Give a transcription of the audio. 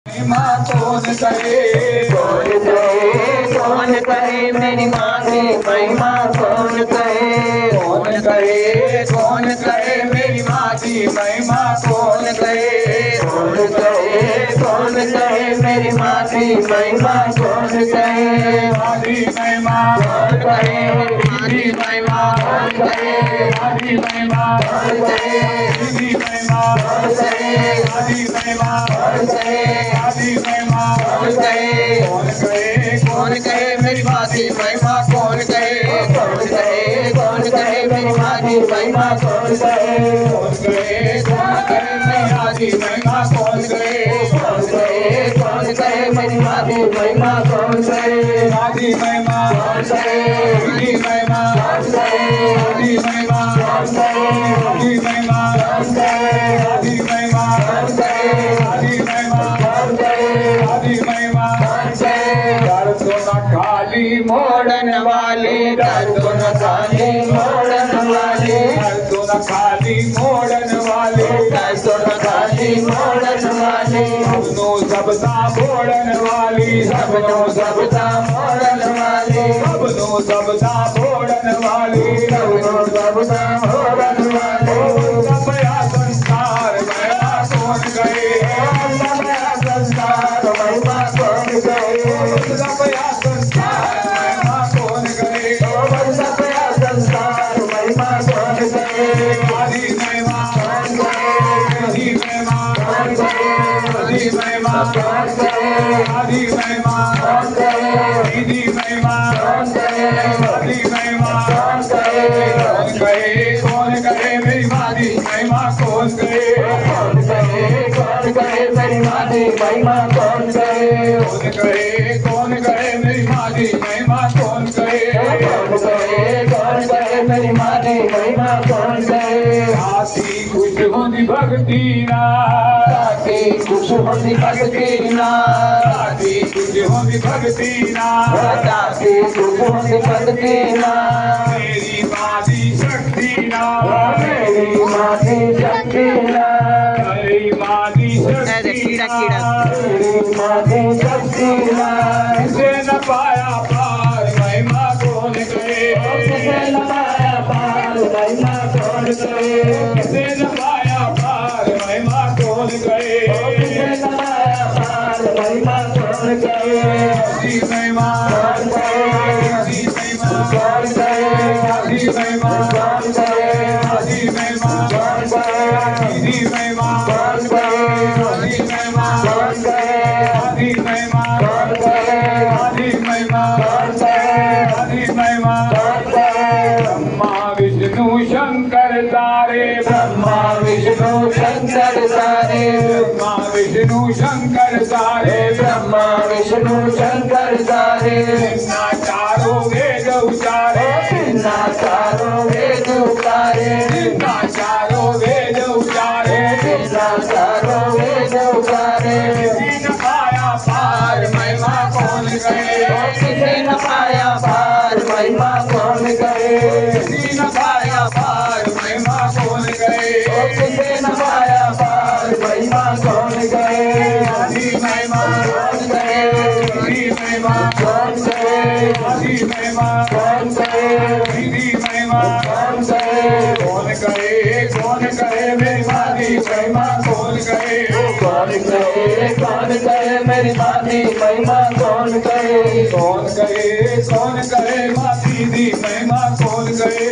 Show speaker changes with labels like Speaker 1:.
Speaker 1: महिमा कौन कहे मेरी माँ की महिमा कौन कहे मेरी माँ की महिमा कौन कहे मेरी माँ की महिमा कौन कहे आदि महिमा कौन कहे आदि महिमा कौन कहे आदि महिमा कौन कहे आदि महिमा कौन कहे आदि महिमा कौन कहे आदि महिमा कौन कहे मेरी माँ की महिमा कौन कहे मेरी माँ की महिमा कौन कहे मेरी आदि महिमा कौन कहे मेरी माँ की महिमा कौन कहे आदि महिमा कौन कहे आदि महिमा कौन कहे आदि महिमा कौन कहे आदि महिमा कौन कहे आदि महिमा कौन कहे आदि महिमा कौन कहे आदि महिमा कौन कहे कर दो न खाली मोड़न वाली कर दो न खाली मोड़न वाली कर दो न खाली मोड़न वाली कर दो न खाली मोड़न वाली सबनो सबता मोड़न वाली सबनो सबता मोड़न वाली सबनो सबता मोड़न वाली सबनो सबता मोड़न वाली सबया संसार महिमा कौन गए सबया संसार महिमा कौन गए सबया संसार महिमा कौन गए सबया संसार महिमा कौन गए आदि महिमा कौन गए आदि महिमा कौन गए आदि महिमा कौन गए आदि महिमा कौन गए आदि महिमा कौन गए आदि महिमा कौन गए मेरी मादी महिमा कौन गए मेरी मादी महिमा कौन गए मेरी मादी महिमा कौन गए मेरी मादी महिमा कौन गए आती खुश होनी भक्ति ना आती खुश होनी भक्ति ना आती खुश होनी भक्ति ना आती खुश होनी भक्ति ना मेरी मादी शक्ति ना मेरी मादी शक्ति ना मेरी मादी शक्ति ना मेरी मादी शक्ति ना किसे न पाया पार महिमा कौन करे किसे न पाया पार महिमा कौन करे किसे न पाया पार महिमा कौन करे किसे न पाया पार महिमा कौन करे आदि महिमा कौन करे आदि महिमा कौन करे आदि महिमा कौन करे आदि महिमा कौन करे आदि महिमा कौन करे आदि महिमा कौन करे आदि महिमा कौन करे आदि महिमा कौन करे आदि महिमा कौन करे ब्रह्मा विष्णु शंकर तारे ब्रह्मा विष्णु शंकर तारे ब्रह्मा विष्णु शंकर तारे ब्रह्मा विष्णु शंकर तारे बिना चारों वेद उचारे बिना चारों वेद उचारे बिना चारों वेद उचारे बिना चारों वेद उचारे किसी न पाया पार महिमा कौन गए किसी न पाया पार महिमा कौन गए किसी न पाया पार महिमा कौन गए किसी न पाया पार महिमा कौन गए आदि महिमा कौन गए आदि महिमा कौन गए आदि महिमा कौन गए आदि महिमा कौन गए कौन गए मेरी मादी महिमा कौन गए मेरी मादी महिमा कौन गए मादी दी महिमा कौन गए